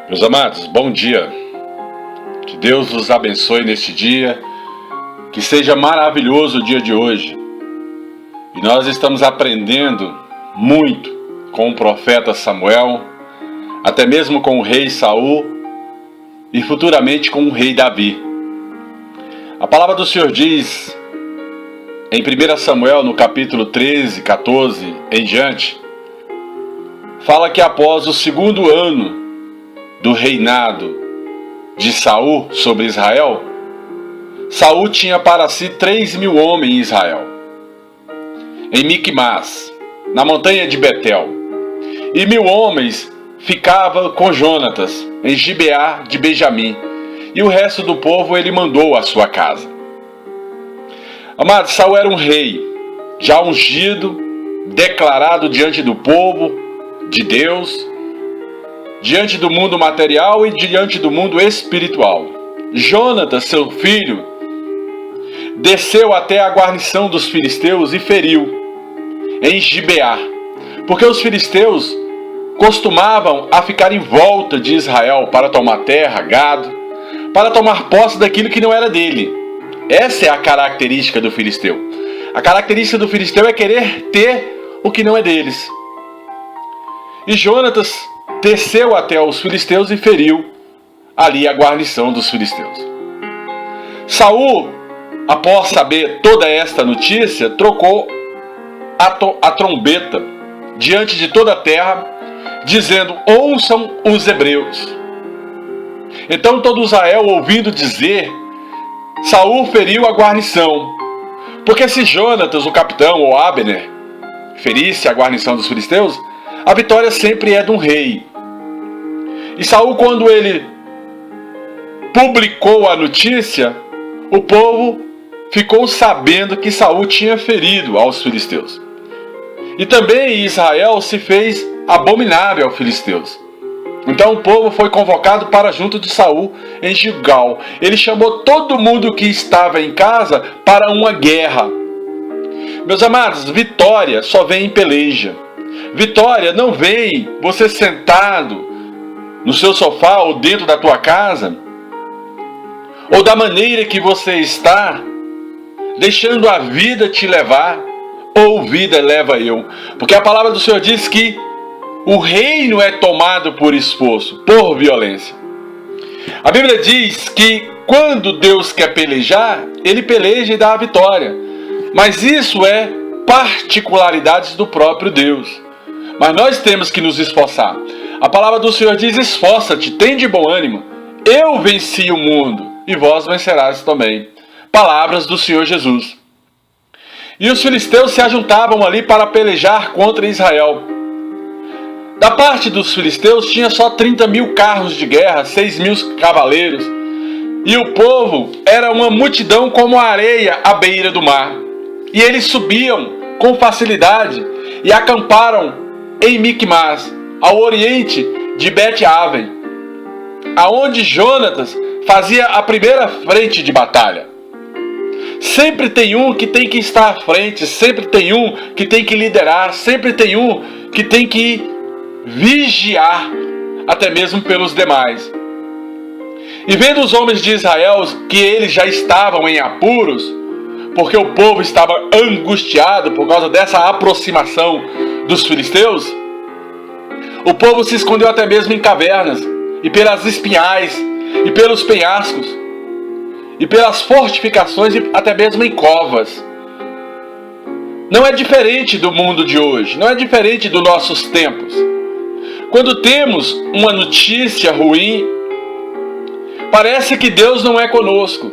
Meus amados, bom dia. Que Deus vos abençoe neste dia. Que seja maravilhoso o dia de hoje. E nós estamos aprendendo muito com o profeta Samuel, até mesmo com o rei Saul e futuramente com o rei Davi. A palavra do Senhor diz em 1 Samuel, no capítulo 13, 14 em diante, fala que após o segundo ano do reinado de Saul sobre Israel, Saul tinha para si 3.000 homens em Israel, em Micmas, na montanha de Betel, e 1.000 homens ficavam com Jonatas, em Gibeá de Benjamim, e o resto do povo ele mandou à sua casa. Amados, Saul era um rei, já ungido, declarado diante do povo de Deus, diante do mundo material e diante do mundo espiritual. Jonatas, seu filho, desceu até a guarnição dos filisteus e feriu em Gibeá, porque os filisteus costumavam a ficar em volta de Israel para tomar terra, gado, para tomar posse daquilo que não era dele. Essa é a característica do filisteu. A característica do filisteu é querer ter o que não é deles. E Jonatas desceu até os filisteus e feriu ali a guarnição dos filisteus. Saul, após saber toda esta notícia, trocou a trombeta diante de toda a terra, dizendo: ouçam os hebreus. Então todo Israel, ouvindo dizer, Saul feriu a guarnição. Porque se Jonatas, o capitão, ou Abner, ferisse a guarnição dos filisteus, a vitória sempre é de um rei. E Saul, quando ele publicou a notícia, o povo ficou sabendo que Saul tinha ferido aos filisteus. E também Israel se fez abominável aos filisteus. Então o povo foi convocado para junto de Saul em Gilgal. Ele chamou todo mundo que estava em casa para uma guerra. Meus amados, vitória só vem em peleja. Vitória não vem você sentado no seu sofá ou dentro da tua casa, ou da maneira que você está, deixando a vida te levar, ou vida leva eu. Porque a palavra do Senhor diz que o reino é tomado por esforço, por violência. A Bíblia diz que quando Deus quer pelejar, Ele peleja e dá a vitória. Mas isso é particularidades do próprio Deus. Mas nós temos que nos esforçar. A palavra do Senhor diz: esforça-te, tem de bom ânimo. Eu venci o mundo e vós vencerás também. Palavras do Senhor Jesus. E os filisteus se ajuntavam ali para pelejar contra Israel. Da parte dos filisteus tinha só 30.000 carros de guerra, 6.000 cavaleiros. E o povo era uma multidão como a areia à beira do mar. E eles subiam com facilidade e acamparam em Micmas, ao oriente de Bet-Aven, aonde Jonatas fazia a primeira frente de batalha. Sempre tem um que tem que estar à frente, sempre tem um que tem que liderar, sempre tem um que tem que vigiar, até mesmo pelos demais. E vendo os homens de Israel que eles já estavam em apuros, porque o povo estava angustiado por causa dessa aproximação dos filisteus, o povo se escondeu até mesmo em cavernas, e pelas espinhais, e pelos penhascos, e pelas fortificações, e até mesmo em covas. Não é diferente do mundo de hoje, não é diferente dos nossos tempos. Quando temos uma notícia ruim, parece que Deus não é conosco.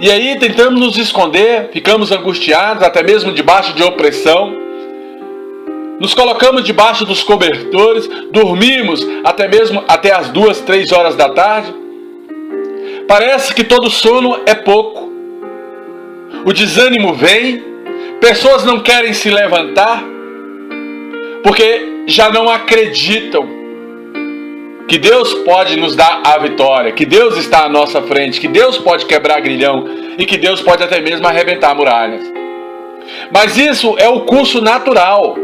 E aí tentamos nos esconder, ficamos angustiados, até mesmo debaixo de opressão. Nos colocamos debaixo dos cobertores, dormimos até as 2, 3 horas da tarde. Parece que todo sono é pouco. O desânimo vem, pessoas não querem se levantar, porque já não acreditam que Deus pode nos dar a vitória, que Deus está à nossa frente, que Deus pode quebrar grilhão e que Deus pode até mesmo arrebentar muralhas. Mas isso é o curso natural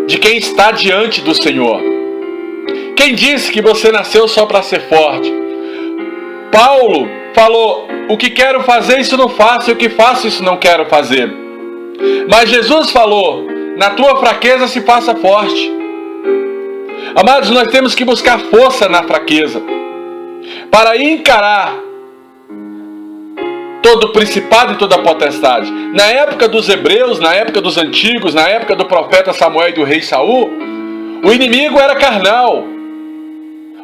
de quem está diante do Senhor. Quem disse que você nasceu só para ser forte? Paulo falou, o que quero fazer isso não faço, e o que faço isso não quero fazer. Mas Jesus falou, na tua fraqueza se faça forte. Amados, nós temos que buscar força na fraqueza, para encarar todo principado e toda potestade. Na época dos hebreus, na época dos antigos, na época do profeta Samuel e do rei Saul, o inimigo era carnal.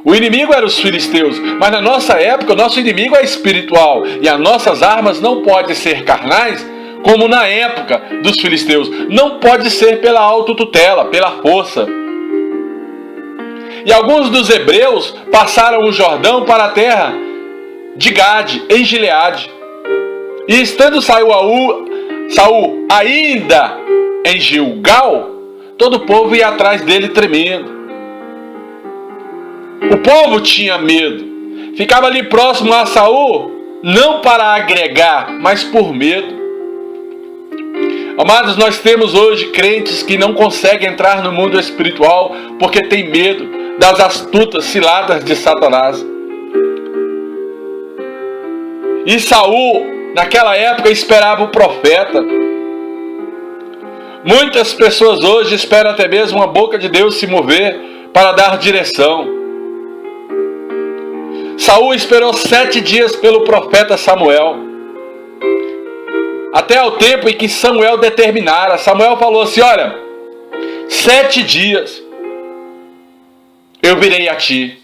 O inimigo era os filisteus. Mas na nossa época, o nosso inimigo é espiritual. E as nossas armas não podem ser carnais, como na época dos filisteus. Não pode ser pela autotutela, pela força. E alguns dos hebreus passaram o Jordão para a terra de Gade, em Gileade. E estando Saul ainda em Gilgal, todo o povo ia atrás dele tremendo. O povo tinha medo. Ficava ali próximo a Saul, não para agregar, mas por medo. Amados, nós temos hoje crentes que não conseguem entrar no mundo espiritual porque tem medo das astutas ciladas de Satanás. E Saul, naquela época, esperava o profeta. Muitas pessoas hoje esperam até mesmo a boca de Deus se mover para dar direção. Saul esperou 7 dias pelo profeta Samuel, até o tempo em que Samuel determinara. Samuel falou assim, olha, 7 dias eu virei a ti.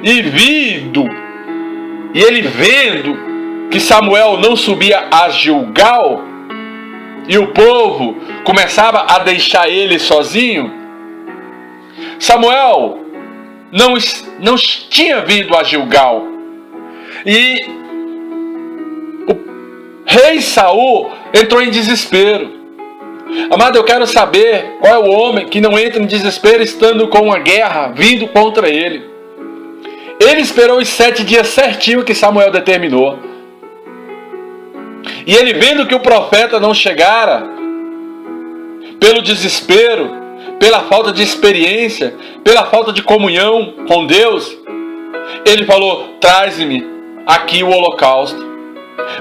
E ele vendo que Samuel não subia a Gilgal, e o povo começava a deixar ele sozinho, Samuel não tinha vindo a Gilgal. E o rei Saul entrou em desespero. Amado, eu quero saber qual é o homem que não entra em desespero estando com uma guerra vindo contra ele. Ele esperou os 7 dias certinho que Samuel determinou. E ele vendo que o profeta não chegara, pelo desespero, pela falta de experiência, pela falta de comunhão com Deus, ele falou, traz-me aqui o holocausto.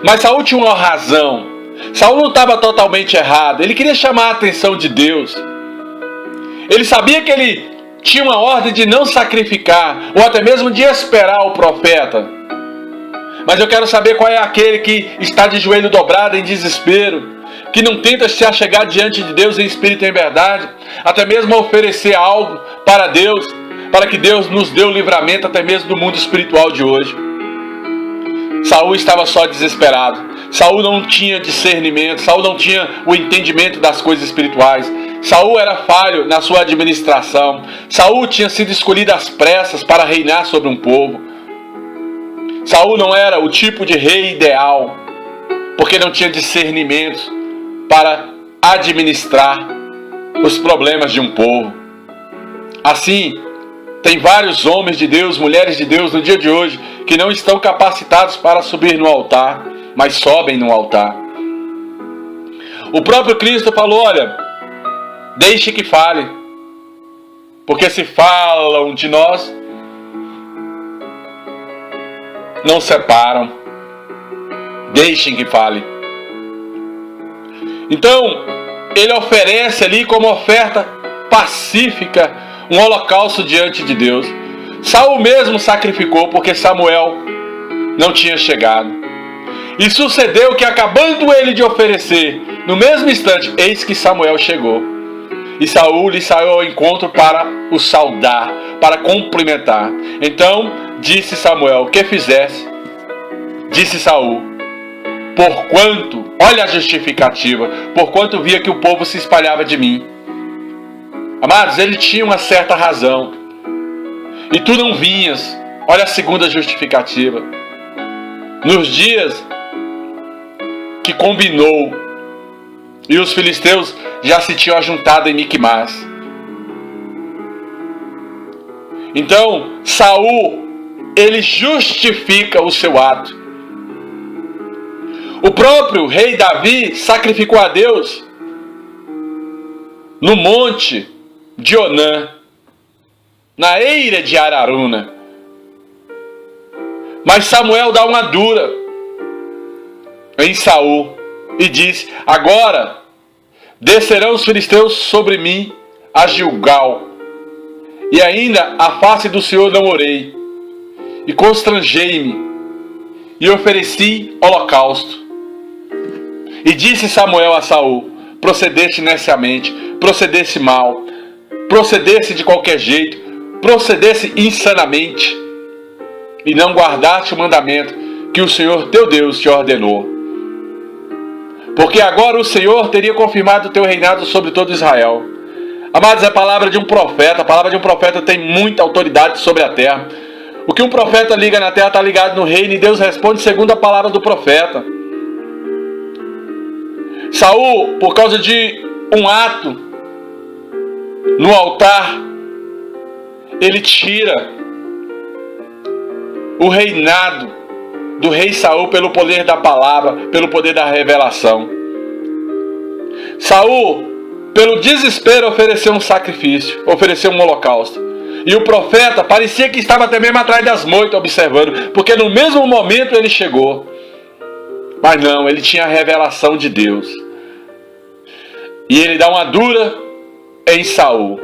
Mas Saul tinha uma razão. Saul não estava totalmente errado. Ele queria chamar a atenção de Deus. Ele sabia que ele tinha uma ordem de não sacrificar, ou até mesmo de esperar o profeta. Mas eu quero saber qual é aquele que está de joelho dobrado em desespero, que não tenta se achegar diante de Deus em espírito e em verdade, até mesmo oferecer algo para Deus, para que Deus nos dê o livramento até mesmo do mundo espiritual de hoje. Saul estava só desesperado. Saul não tinha discernimento. Saul não tinha o entendimento das coisas espirituais. Saul era falho na sua administração. Saul tinha sido escolhido às pressas para reinar sobre um povo. Saul não era o tipo de rei ideal, porque não tinha discernimento para administrar os problemas de um povo. Assim, tem vários homens de Deus, mulheres de Deus no dia de hoje que não estão capacitados para subir no altar, mas sobem no altar. O próprio Cristo falou, olha, deixe que fale, porque se falam de nós, não separam. Deixem que fale. Então, ele oferece ali como oferta pacífica um holocausto diante de Deus. Saul mesmo sacrificou porque Samuel não tinha chegado. E sucedeu que, acabando ele de oferecer, no mesmo instante, eis que Samuel chegou. E Saul lhe saiu ao encontro para o saudar, para cumprimentar. Então disse Samuel, que fizesse? Disse Saul, porquanto, olha a justificativa, porquanto via que o povo se espalhava de mim. Amados, ele tinha uma certa razão. E tu não vinhas. Olha a segunda justificativa. Nos dias que combinou, e os filisteus já se tinham ajuntado em Miquimás. Então, Saul, ele justifica o seu ato. O próprio rei Davi sacrificou a Deus no monte de Onã. na eira de Araruna. Mas Samuel dá uma dura em Saul e diz: agora descerão os filisteus sobre mim a Gilgal, e ainda a face do Senhor não orei, e constrangei-me, e ofereci holocausto. E disse Samuel a Saul: procedeste neciamente, procedesse mal, procedesse de qualquer jeito, procedesse insanamente, e não guardaste o mandamento que o Senhor teu Deus te ordenou. Porque agora o Senhor teria confirmado o teu reinado sobre todo Israel. Amados, é a palavra de um profeta. A palavra de um profeta tem muita autoridade sobre a terra. O que um profeta liga na terra está ligado no reino, e Deus responde segundo a palavra do profeta. Saul, por causa de um ato no altar, ele tira o reinado do rei Saul pelo poder da palavra, pelo poder da revelação. Saul, pelo desespero, ofereceu um sacrifício, ofereceu um holocausto. E o profeta parecia que estava até mesmo atrás das moitas observando, porque no mesmo momento ele chegou. Mas não, ele tinha a revelação de Deus. E ele dá uma dura em Saul.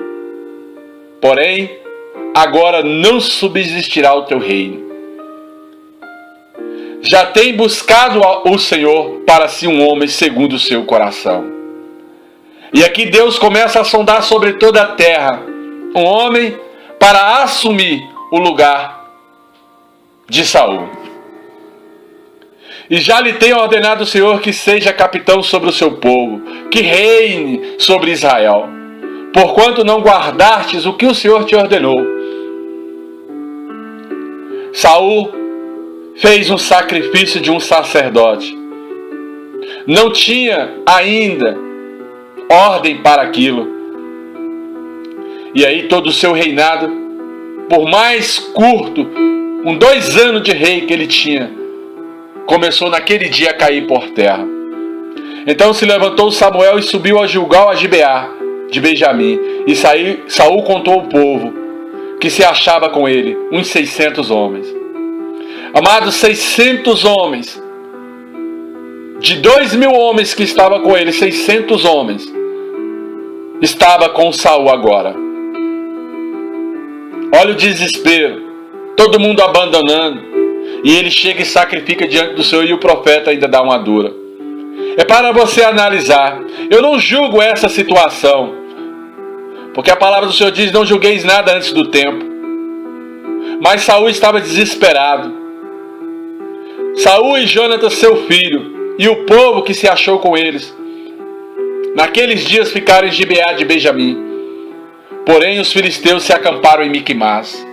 Porém, agora não subsistirá o teu reino. Já tem buscado o Senhor para si um homem segundo o seu coração. E aqui Deus começa a sondar sobre toda a terra um homem para assumir o lugar de Saul. E já lhe tem ordenado o Senhor que seja capitão sobre o seu povo, que reine sobre Israel, porquanto não guardastes o que o Senhor te ordenou. Saul fez um sacrifício de um sacerdote. Não tinha ainda ordem para aquilo. E aí todo o seu reinado, por mais curto, com 2 anos de rei que ele tinha, começou naquele dia a cair por terra. Então se levantou Samuel e subiu a Gilgal, a Gibeá de Benjamim. E Saul contou ao povo que se achava com ele, uns 600 homens. Amados, 600 homens. De 2.000 homens que estavam com ele, 600 homens estava com Saul agora. Olha o desespero. Todo mundo abandonando. E ele chega e sacrifica diante do Senhor, e o profeta ainda dá uma dura. É para você analisar. Eu não julgo essa situação, porque a palavra do Senhor diz: não julgueis nada antes do tempo. Mas Saul estava desesperado. Saul e Jonatas, seu filho, e o povo que se achou com eles, naqueles dias ficaram em Gibeá de Benjamim. Porém os filisteus se acamparam em Miquimás.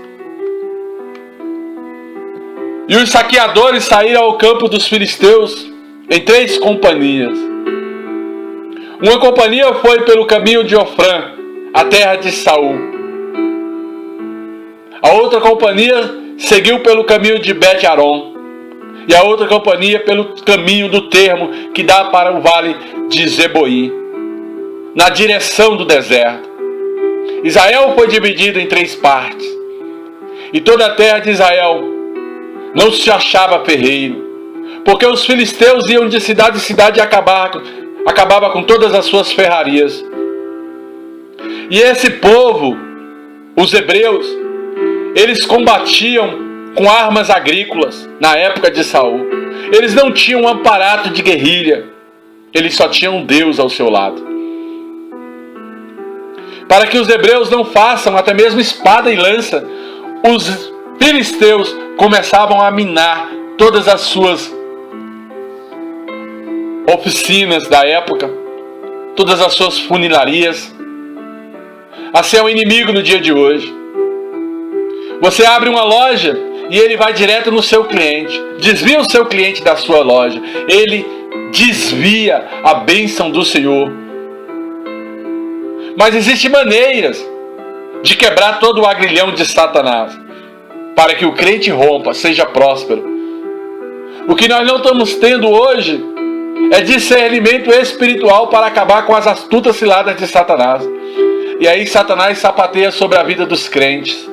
E os saqueadores saíram ao campo dos filisteus em 3 companhias. Uma companhia foi pelo caminho de Ofrã, a terra de Saul. A outra companhia seguiu pelo caminho de Bet-Aron. E a outra companhia pelo caminho do termo que dá para o vale de Zeboim, na direção do deserto. Israel foi dividido em 3 partes. E toda a terra de Israel não se achava ferreiro, porque os filisteus iam de cidade em cidade e acabava com todas as suas ferrarias. E esse povo, os hebreus, eles combatiam com armas agrícolas na época de Saul. Eles não tinham um aparato de guerrilha, eles só tinham Deus ao seu lado. Para que os hebreus não façam até mesmo espada e lança, os filisteus começavam a minar todas as suas oficinas da época, todas as suas funilarias. Assim é o inimigo no dia de hoje. Você abre uma loja e ele vai direto no seu cliente, desvia o seu cliente da sua loja, ele desvia a bênção do Senhor. Mas existem maneiras de quebrar todo o agrilhão de Satanás, para que o crente rompa, seja próspero. O que nós não estamos tendo hoje é discernimento espiritual para acabar com as astutas ciladas de Satanás. E aí Satanás sapateia sobre a vida dos crentes.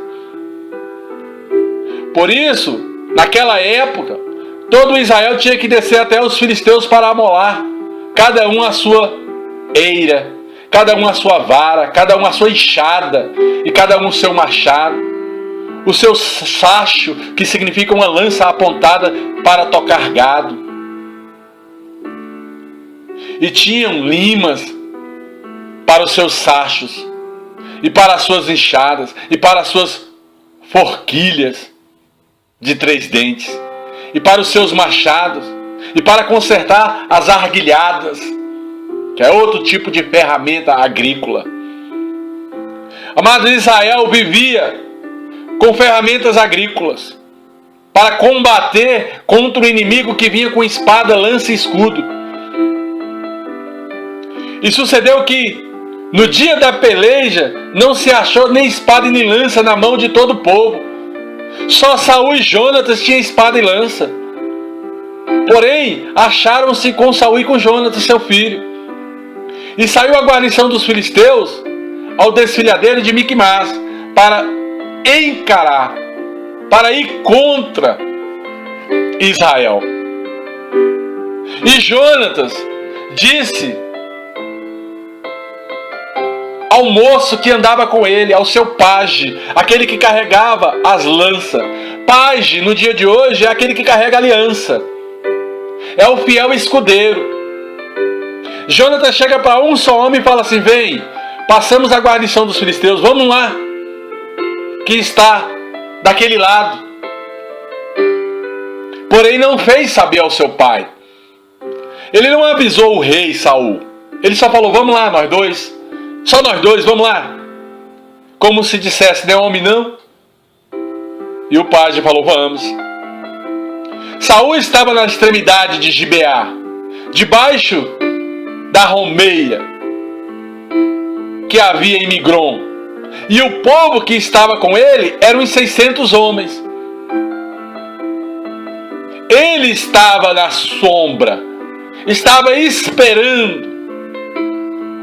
Por isso, naquela época, todo Israel tinha que descer até os filisteus para amolar, cada um a sua eira, cada um a sua vara, cada um a sua enxada, e cada um o seu machado, o seu sacho, que significa uma lança apontada para tocar gado. E tinham limas para os seus sachos, e para as suas enxadas, e para as suas forquilhas de 3 dentes, e para os seus machados, e para consertar as arguilhadas, que é outro tipo de ferramenta agrícola. Amado, Israel vivia com ferramentas agrícolas para combater contra o inimigo que vinha com espada, lança e escudo. E sucedeu que no dia da peleja não se achou nem espada e nem lança na mão de todo o povo. Só Saul e Jonatas tinham espada e lança. Porém, acharam-se com Saul e com Jonatas, seu filho. E saiu a guarnição dos filisteus ao desfiladeiro de Miquimás para encarar, para ir contra Israel. E Jonatas disse ao moço que andava com ele, ao seu paje, aquele que carregava as lanças. Paje, no dia de hoje, é aquele que carrega a aliança. É o fiel escudeiro. Jonatas chega para um só homem e fala assim: vem, passamos a guarnição dos filisteus, vamos lá, que está daquele lado. Porém não fez saber ao seu pai. Ele não avisou o rei Saul. Ele só falou: vamos lá, nós dois. Só nós dois, vamos lá. Como se dissesse: não é homem não. E o pajem falou: vamos. Saul estava na extremidade de Gibeá, debaixo da romeia que havia em Migron. E o povo que estava com ele eram uns 600 homens. Ele estava na sombra, estava esperando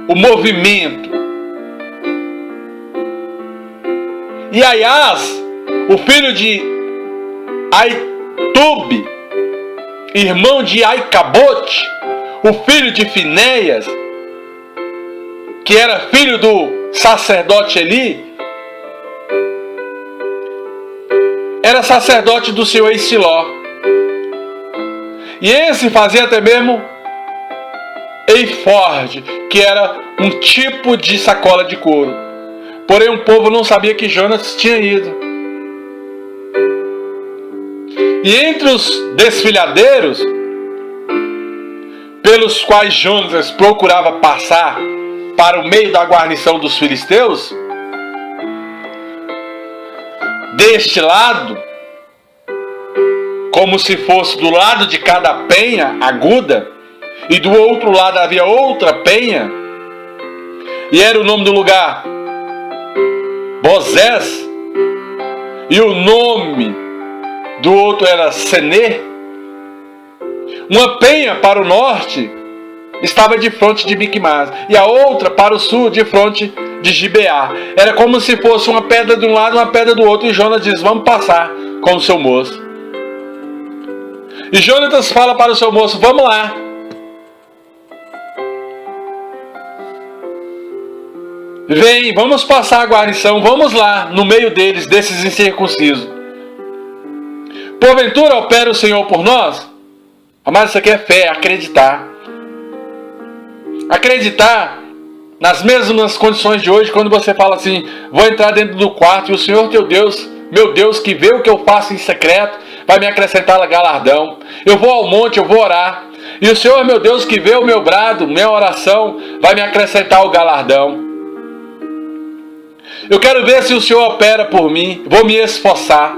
o movimento. E Aias, o filho de Aitube, irmão de Aicabote, o filho de Finéias, que era filho do sacerdote Eli, era sacerdote do seu ex-Siló. E esse fazia até mesmo eiforde, que era um tipo de sacola de couro. Porém o povo não sabia que Jonatas tinha ido. E entre os desfiladeiros pelos quais Jonatas procurava passar para o meio da guarnição dos filisteus, deste lado, como se fosse do lado de cada penha aguda, e do outro lado havia outra penha, e era o nome do lugar Bozés, e o nome do outro era Senê. Uma penha para o norte estava de frente de Miquimás, e a outra para o sul de frente de Gibeá. Era como se fosse uma pedra de um lado e uma pedra do outro, e Jonas diz: vamos passar com o seu moço. E Jonatas fala para o seu moço: vamos lá. Vem, vamos passar a guarnição, vamos lá, no meio deles, desses incircuncisos. Porventura opera o Senhor por nós? Mas isso aqui é fé, acreditar. Acreditar nas mesmas condições de hoje, quando você fala assim: vou entrar dentro do quarto e o Senhor teu Deus, meu Deus, que vê o que eu faço em secreto, vai me acrescentar galardão. Eu vou ao monte, eu vou orar, e o Senhor, meu Deus, que vê o meu brado, minha oração, vai me acrescentar o galardão. Eu quero ver se o Senhor opera por mim, vou me esforçar.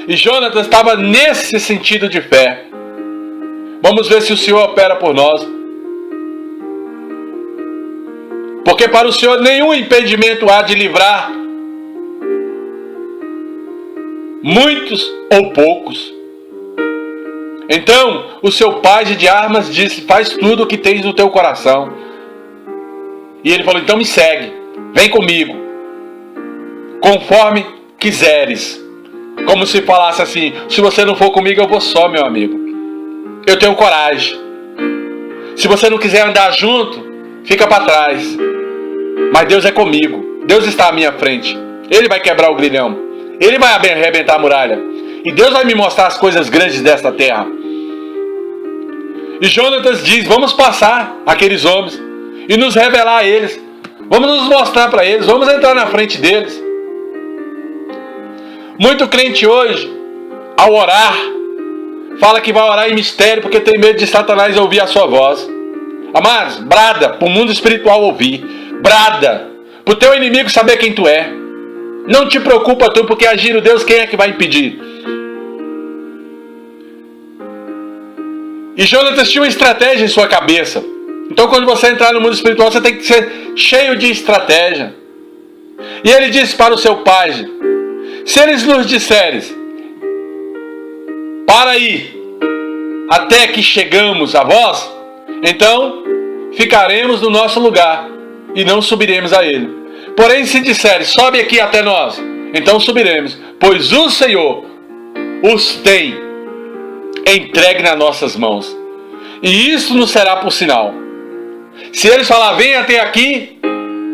E Jonatas estava nesse sentido de fé. Vamos ver se o Senhor opera por nós. Porque para o Senhor nenhum impedimento há de livrar muitos ou poucos. Então o seu pajem de armas disse: faz tudo o que tens no teu coração. E ele falou: então me segue, vem comigo, conforme quiseres. Como se falasse assim: se você não for comigo, eu vou só, meu amigo. Eu tenho coragem. Se você não quiser andar junto, fica para trás. Mas Deus é comigo. Deus está à minha frente. Ele vai quebrar o grilhão. Ele vai arrebentar a muralha. E Deus vai me mostrar as coisas grandes desta terra. E Jonatas diz: vamos passar aqueles homens e nos revelar a eles. Vamos nos mostrar para eles. Vamos entrar na frente deles. Muito crente hoje, ao orar, fala que vai orar em mistério porque tem medo de Satanás ouvir a sua voz. Amados, brada para o mundo espiritual ouvir. Brada para o teu inimigo saber quem tu é. Não te preocupa tu, porque agindo Deus, quem é que vai impedir? E Jonatas tinha uma estratégia em sua cabeça. Então quando você entrar no mundo espiritual, você tem que ser cheio de estratégia. E ele disse para o seu pajem: se eles nos disserem, para aí, até que chegamos a vós, então ficaremos no nosso lugar e não subiremos a ele. Porém, se disserem, sobe aqui até nós, então subiremos, pois o Senhor os tem entregue nas nossas mãos. E isso nos será por sinal. Se eles falar, vem até aqui,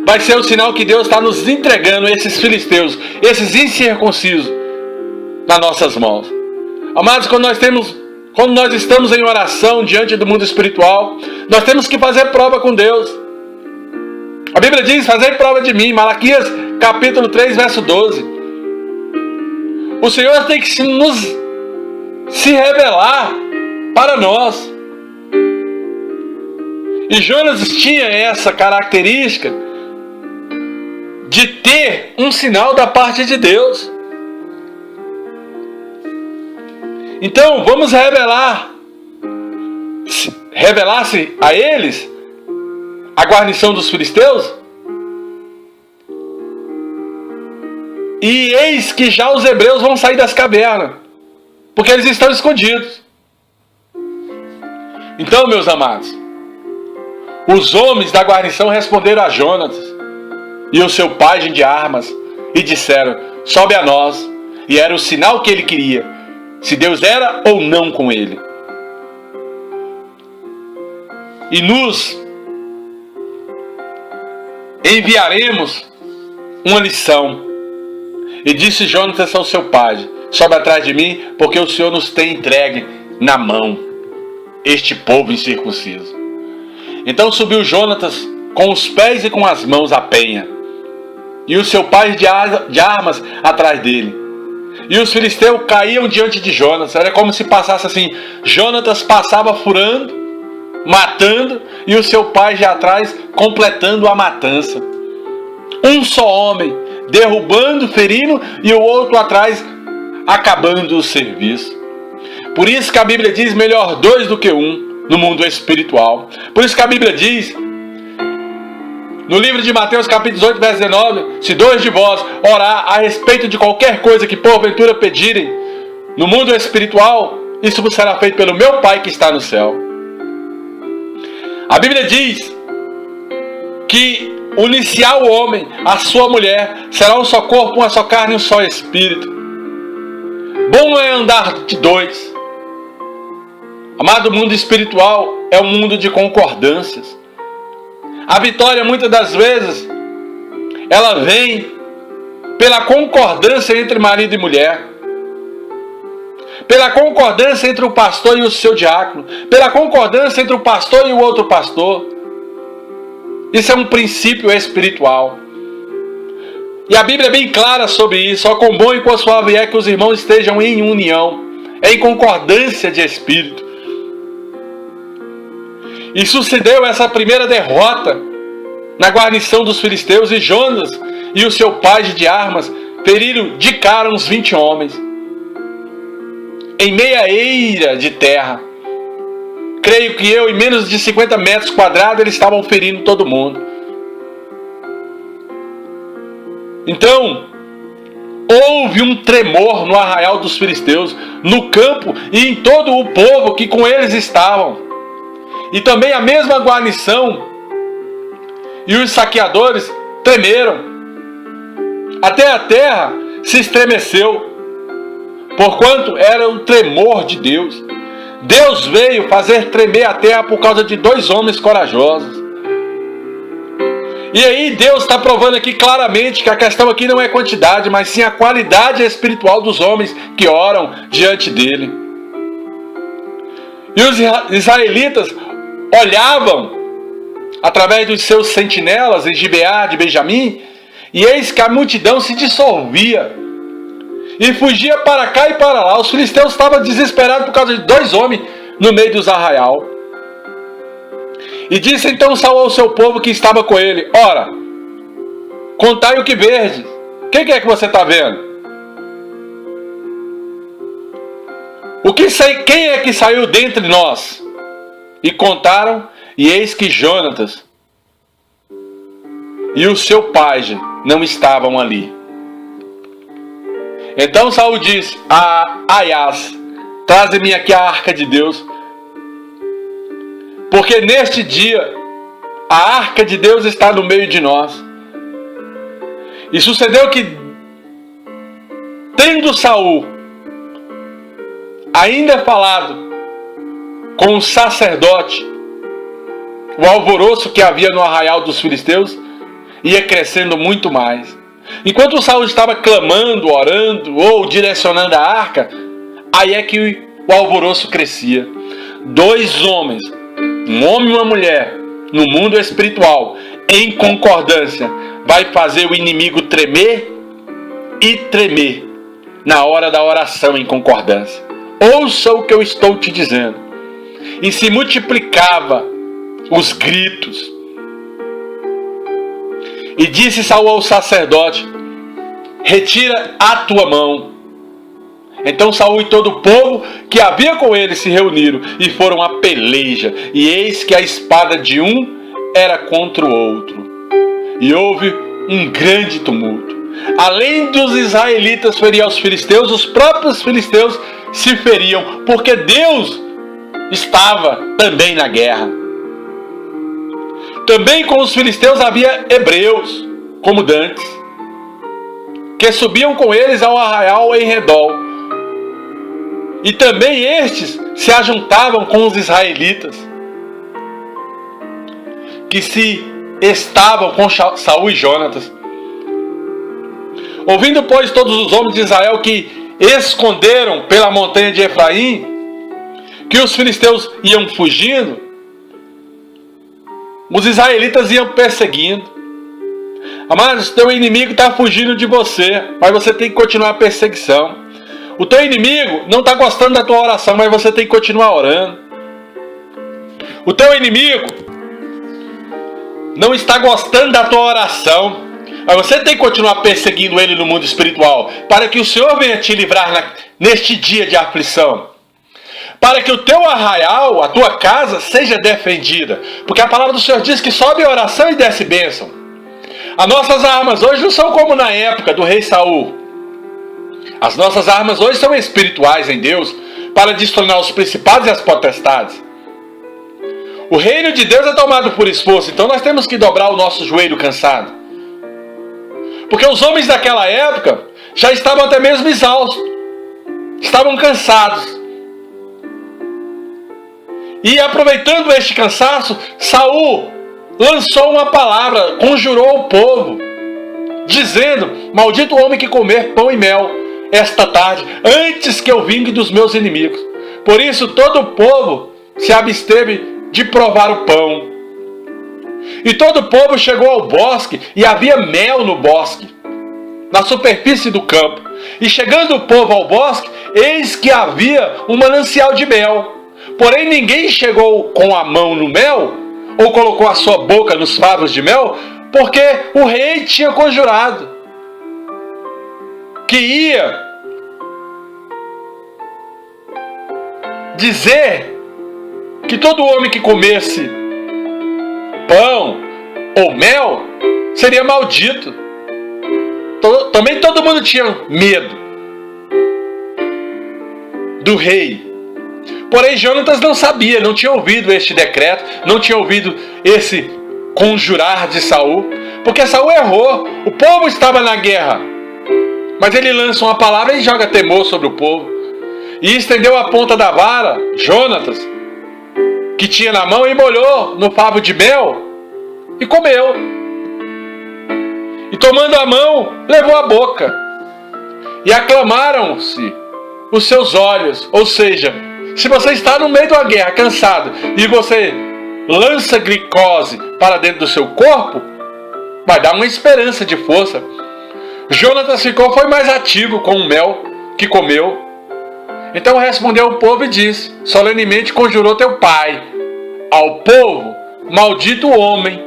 vai ser o sinal que Deus está nos entregando esses filisteus, esses incircuncisos, nas nossas mãos. Amados, quando nós estamos em oração diante do mundo espiritual, nós temos que fazer prova com Deus. A Bíblia diz: fazei prova de mim, Malaquias capítulo 3, verso 12. O Senhor tem que se revelar para nós. E Jonas tinha essa característica de ter um sinal da parte de Deus. Então, vamos revelar-se a eles a guarnição dos filisteus? E eis que já os hebreus vão sair das cavernas, porque eles estão escondidos. Então, meus amados, os homens da guarnição responderam a Jonatas e o seu pajem de armas e disseram: sobe a nós. E era o sinal que ele queria, se Deus era ou não com ele. E nos enviaremos uma lição. E disse Jonatas ao seu pajem: sobe atrás de mim, porque o Senhor nos tem entregue na mão este povo incircunciso. Então subiu Jonatas com os pés e com as mãos a penha, e o seu pajem de armas atrás dele. E os filisteus caíam diante de Jonatas. Era como se passasse assim: Jonatas passava furando, matando, e o seu pajem atrás completando a matança. Um só homem derrubando, ferindo, e o outro atrás acabando o serviço. Por isso que a Bíblia diz: melhor dois do que um no mundo espiritual. Por isso que a Bíblia diz no livro de Mateus capítulo 18, verso 19: se dois de vós orar a respeito de qualquer coisa que porventura pedirem no mundo espiritual, isso vos será feito pelo meu Pai que está no céu. A Bíblia diz que uniciar o homem, a sua mulher, será um só corpo, uma só carne e um só espírito. Bom é andar de dois. Amado, o mundo espiritual é um mundo de concordâncias. A vitória, muitas das vezes, ela vem pela concordância entre marido e mulher, pela concordância entre o pastor e o seu diácono, pela concordância entre o pastor e o outro pastor. Isso é um princípio espiritual. E a Bíblia é bem clara sobre isso. Ó, quão bom e quão suave é que os irmãos estejam em união, em concordância de espírito. E sucedeu essa primeira derrota na guarnição dos filisteus, e Jonas e o seu pajem de armas feriram de cara uns 20 homens. Em meia eira de terra. Creio que em menos de 50 metros quadrados, eles estavam ferindo todo mundo. Então, houve um tremor no arraial dos filisteus, no campo e em todo o povo que com eles estavam. E também a mesma guarnição e os saqueadores tremeram. Até a terra se estremeceu. porquanto era o tremor de Deus. Deus veio fazer tremer a terra por causa de 2 homens corajosos. E aí Deus está provando aqui claramente que a questão aqui não é quantidade, mas sim a qualidade espiritual dos homens que oram diante dele. E os israelitas olhavam através dos seus sentinelas em Gibeá de Benjamim, e eis que a multidão se dissolvia e fugia para cá e para lá. Os filisteus estavam desesperados por causa de 2 homens no meio dos arraial. E disse então Saul ao seu povo que estava com ele: ora, contai o que verdes. Quem é que você está vendo? Quem é que saiu dentre nós? E contaram, e eis que Jonatas e o seu pajem não estavam ali. Então Saul disse a Aias: traze-me aqui a arca de Deus, porque neste dia a arca de Deus está no meio de nós. E sucedeu que, tendo Saul ainda falado com o sacerdote, o alvoroço que havia no arraial dos filisteus ia crescendo muito mais. Enquanto Saul estava clamando, orando ou direcionando a arca, aí é que o alvoroço crescia. 2 homens, um homem e uma mulher, no mundo espiritual, em concordância, vai fazer o inimigo tremer e tremer na hora da oração em concordância. Ouça o que eu estou te dizendo. E se multiplicava os gritos. E disse Saul ao sacerdote: retira a tua mão. Então Saul e todo o povo que havia com ele se reuniram e foram à peleja. E eis que a espada de um era contra o outro. E houve um grande tumulto. Além dos israelitas ferir aos filisteus, os próprios filisteus se feriam, porque Deus estava também na guerra. Também com os filisteus havia hebreus, como dantes, que subiam com eles ao arraial em redor. E também estes se ajuntavam com os israelitas, que se estavam com Saul e Jonatas. Ouvindo, pois, todos os homens de Israel que esconderam pela montanha de Efraim, que os filisteus iam fugindo, os israelitas iam perseguindo. Amados, teu inimigo está fugindo de você, mas você tem que continuar a perseguição. O teu inimigo não está gostando da tua oração, mas você tem que continuar orando. O teu inimigo não está gostando da tua oração, mas você tem que continuar perseguindo ele no mundo espiritual, para que o Senhor venha te livrar neste dia de aflição. Para que o teu arraial, a tua casa, seja defendida. Porque a palavra do Senhor diz que sobe a oração e desce bênção. As nossas armas hoje não são como na época do rei Saul. As nossas armas hoje são espirituais em Deus, para destronar os principados e as potestades. O reino de Deus é tomado por esforço, então nós temos que dobrar o nosso joelho cansado. Porque os homens daquela época já estavam até mesmo exaustos, estavam cansados. E aproveitando este cansaço, Saul lançou uma palavra, conjurou o povo, dizendo: maldito o homem que comer pão e mel esta tarde, antes que eu vingue dos meus inimigos. Por isso todo o povo se absteve de provar o pão. E todo o povo chegou ao bosque, e havia mel no bosque, na superfície do campo. E chegando o povo ao bosque, eis que havia um manancial de mel. Porém ninguém chegou com a mão no mel, ou colocou a sua boca nos favos de mel, porque o rei tinha conjurado que ia dizer que todo homem que comesse pão ou mel seria maldito. Também todo mundo tinha medo do rei. Porém Jonatas não sabia, não tinha ouvido este decreto, não tinha ouvido esse conjurar de Saul, porque Saul errou. O povo estava na guerra Mas ele lança uma palavra e joga temor sobre o povo. E estendeu a ponta da vara, Jonatas, que tinha na mão, e molhou no favo de mel e comeu. E tomando a mão, levou à boca. E aclamaram-se os seus olhos. Ou seja, se você está no meio de uma guerra, cansado, e você lança glicose para dentro do seu corpo, vai dar uma esperança de força. Jonatas foi mais ativo com o mel que comeu. Então respondeu o povo e disse: solenemente conjurou teu pai ao povo, maldito o homem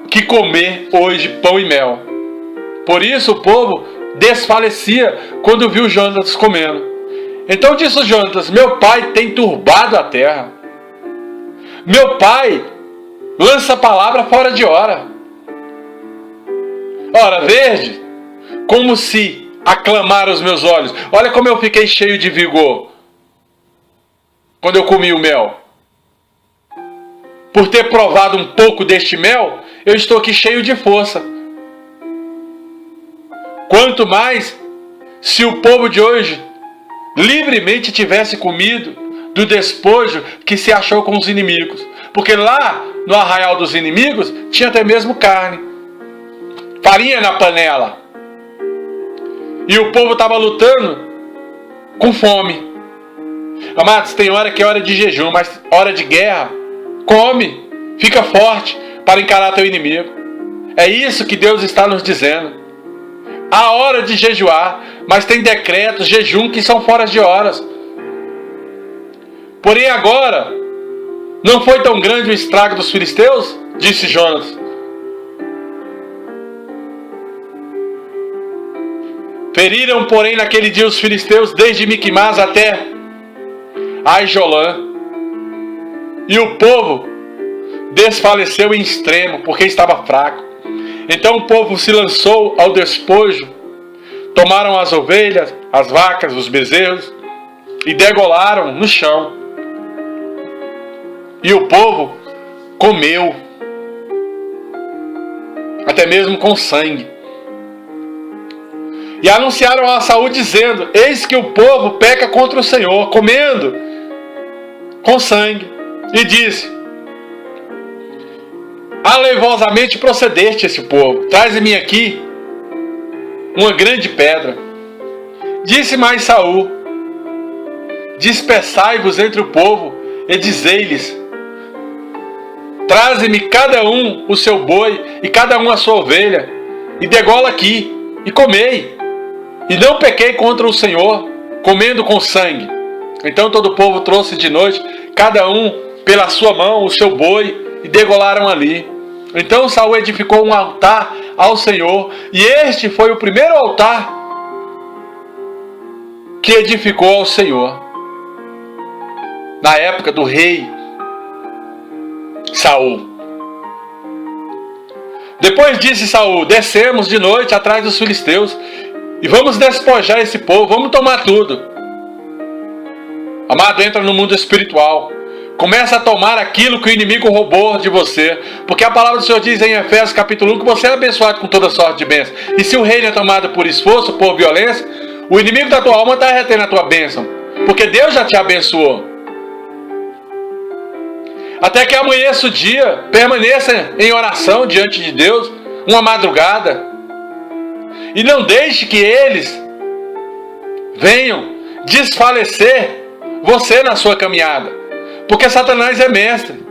que comer hoje pão e mel. Por isso o povo desfalecia quando viu Jonatas comendo. Então disse Jonatas: meu pai tem turbado a terra. Meu pai lança a palavra fora de hora. Ora, verde, como se aclamaram os meus olhos. Olha como eu fiquei cheio de vigor quando eu comi o mel. Por ter provado um pouco deste mel, eu estou aqui cheio de força. Quanto mais se o povo de hoje livremente tivesse comido do despojo que se achou com os inimigos. Porque lá no arraial dos inimigos tinha até mesmo carne, farinha na panela. E o povo estava lutando com fome. Amados, tem hora que é hora de jejum, mas hora de guerra, come, fica forte para encarar teu inimigo. É isso que Deus está nos dizendo. Há hora de jejuar, mas tem decretos, jejum que são fora de horas. Porém agora, não foi tão grande o estrago dos filisteus? Disse Jonas. Feriram, porém, naquele dia os filisteus desde Miquimás até Aijolã. E o povo desfaleceu em extremo, porque estava fraco. Então o povo se lançou ao despojo, tomaram as ovelhas, as vacas, os bezerros e degolaram no chão. E o povo comeu, até mesmo com sangue. E anunciaram a Saul dizendo: eis que o povo peca contra o Senhor, comendo com sangue. E disse: alevosamente procedeste esse povo, traze-me aqui uma grande pedra. Disse mais Saul: dispersai-vos entre o povo e dizei-lhes: traze-me cada um o seu boi e cada um a sua ovelha, e degola aqui, e comei. E não pequei contra o Senhor, comendo com sangue. Então todo o povo trouxe de noite, cada um pela sua mão, o seu boi, e degolaram ali. Então Saul edificou um altar ao Senhor, e este foi o primeiro altar que edificou ao Senhor, na época do rei Saul. Depois disse Saul: descemos de noite atrás dos filisteus, e vamos despojar esse povo, vamos tomar tudo. Amado, entra no mundo espiritual. Começa a tomar aquilo que o inimigo roubou de você. Porque a palavra do Senhor diz em Efésios capítulo 1 que você é abençoado com toda sorte de bênção. E se o reino é tomado por esforço, por violência, o inimigo da tua alma está retendo a tua bênção. Porque Deus já te abençoou. Até que amanheça o dia, permaneça em oração diante de Deus, uma madrugada. E não deixe que eles venham desfalecer você na sua caminhada. Porque Satanás é mestre.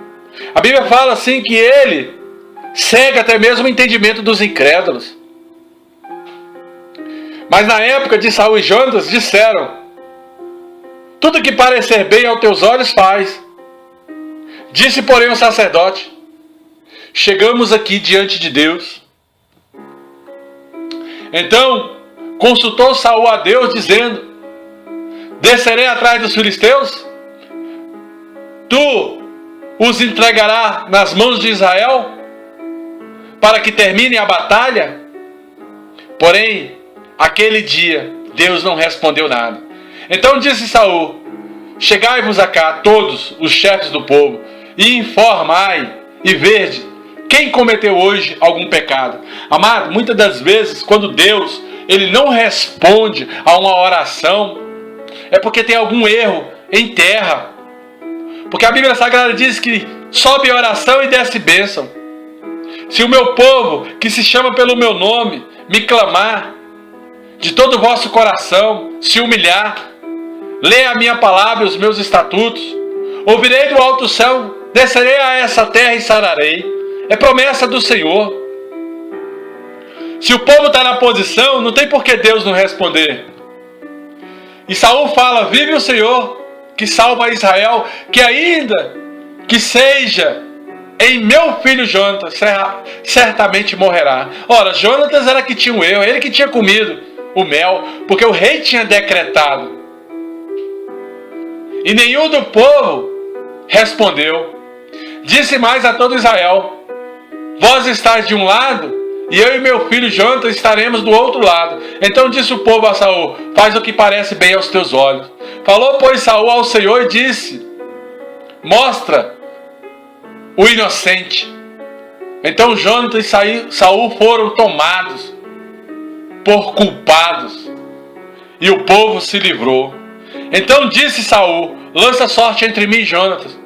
A Bíblia fala assim que ele cega até mesmo o entendimento dos incrédulos. Mas na época de Saul e Jonatas disseram: tudo que parecer bem aos teus olhos faz. Disse porém o sacerdote: chegamos aqui diante de Deus. Então consultou Saul a Deus, dizendo: descerei atrás dos filisteus? Tu os entregarás nas mãos de Israel, para que termine a batalha? Porém, aquele dia, Deus não respondeu nada. Então disse Saul: chegai-vos acá, todos os chefes do povo, e informai, e vede, quem cometeu hoje algum pecado. Amado, muitas das vezes, quando Deus ele não responde a uma oração, é porque tem algum erro em terra. Porque a Bíblia Sagrada diz que sobe oração e desce bênção. Se o meu povo, que se chama pelo meu nome, me clamar de todo o vosso coração, se humilhar, ler a minha palavra e os meus estatutos, ouvirei do alto céu, descerei a essa terra e sararei. É promessa do Senhor. Se o povo está na posição, não tem por que Deus não responder. E Saul fala: vive o Senhor, que salva Israel, que ainda que seja em meu filho Jonatas, certamente morrerá. Ora, Jonatas era que tinha um erro, ele que tinha comido o mel, porque o rei tinha decretado. E nenhum do povo respondeu. Disse mais a todo Israel: vós estáis de um lado, e eu e meu filho Jonatas estaremos do outro lado. Então disse o povo a Saul: faz o que parece bem aos teus olhos. Falou, pois, Saul ao Senhor e disse: mostra o inocente. Então Jonatas e Saul foram tomados por culpados, e o povo se livrou. Então disse Saul: lança sorte entre mim e Jonatas.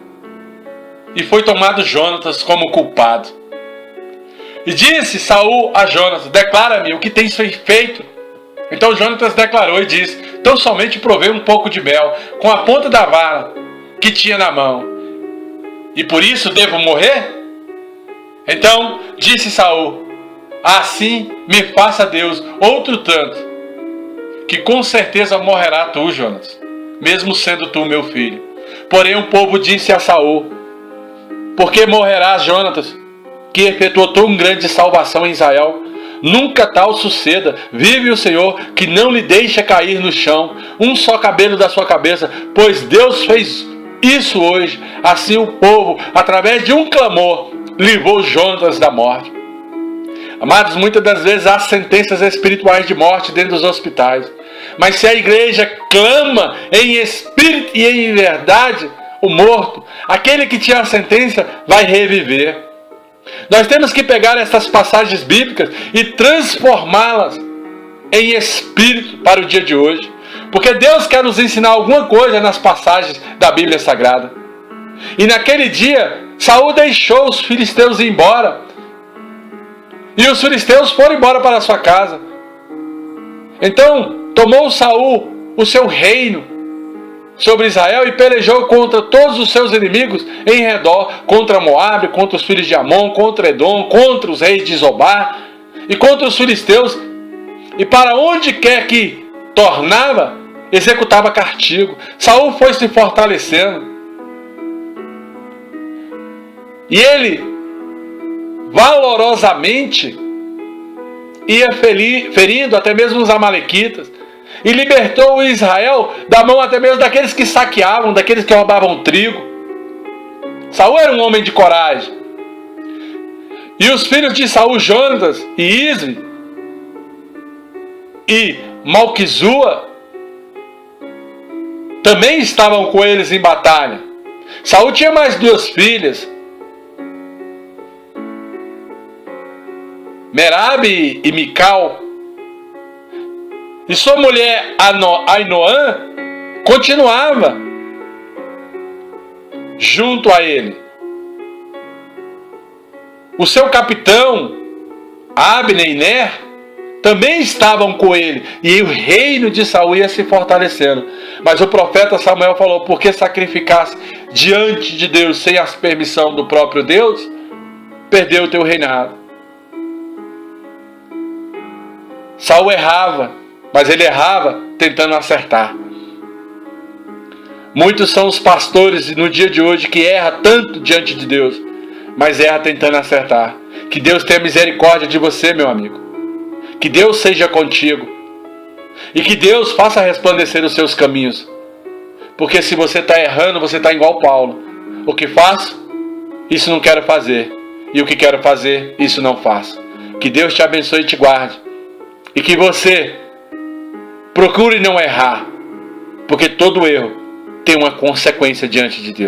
E foi tomado Jonatas como culpado. E disse Saul a Jonatas: declara-me o que tens feito. Então Jonatas declarou e disse: tão somente provei um pouco de mel com a ponta da vara que tinha na mão, e por isso devo morrer? Então disse Saul: assim me faça Deus outro tanto, que com certeza morrerá tu, Jonatas, mesmo sendo tu meu filho. Porém o povo disse a Saul: por que morrerás, Jonatas, que efetuou tão grande salvação em Israel? Nunca tal suceda. Vive o Senhor, que não lhe deixa cair no chão um só cabelo da sua cabeça, pois Deus fez isso hoje. Assim o povo, através de um clamor, livrou Jonatas da morte. Amados, muitas das vezes há sentenças espirituais de morte dentro dos hospitais. Mas se a igreja clama em espírito e em verdade, o morto, aquele que tinha a sentença, vai reviver. Nós temos que pegar essas passagens bíblicas e transformá-las em espírito para o dia de hoje. Porque Deus quer nos ensinar alguma coisa nas passagens da Bíblia Sagrada. E naquele dia, Saul deixou os filisteus ir embora. E os filisteus foram embora para a sua casa. Então, tomou Saul o seu reino sobre Israel e pelejou contra todos os seus inimigos em redor, contra Moabe, contra os filhos de Amon, contra Edom, contra os reis de Zobá e contra os filisteus. E para onde quer que tornava, executava castigo. Saul foi se fortalecendo. E ele valorosamente ia ferindo até mesmo os amalequitas. E libertou Israel da mão até mesmo daqueles que saqueavam, daqueles que roubavam trigo. Saul era um homem de coragem. E os filhos de Saul, Jonatas e Isvi e Malquizua, também estavam com eles em batalha. Saul tinha mais duas filhas, Merabe e Mical. E sua mulher Ainoã continuava junto a ele. O seu capitão Abner e Ner também estavam com ele. E o reino de Saul ia se fortalecendo. Mas o profeta Samuel falou: por que sacrificasse diante de Deus sem a permissão do próprio Deus? Perdeu o teu reinado. Saul errava, mas ele errava tentando acertar. Muitos são os pastores no dia de hoje que erram tanto diante de Deus, mas erram tentando acertar. Que Deus tenha misericórdia de você, meu amigo. Que Deus seja contigo. E que Deus faça resplandecer os seus caminhos. Porque se você está errando, você está igual Paulo. O que faço, isso não quero fazer. E o que quero fazer, isso não faço. Que Deus te abençoe e te guarde. E que você procure não errar, porque todo erro tem uma consequência diante de Deus.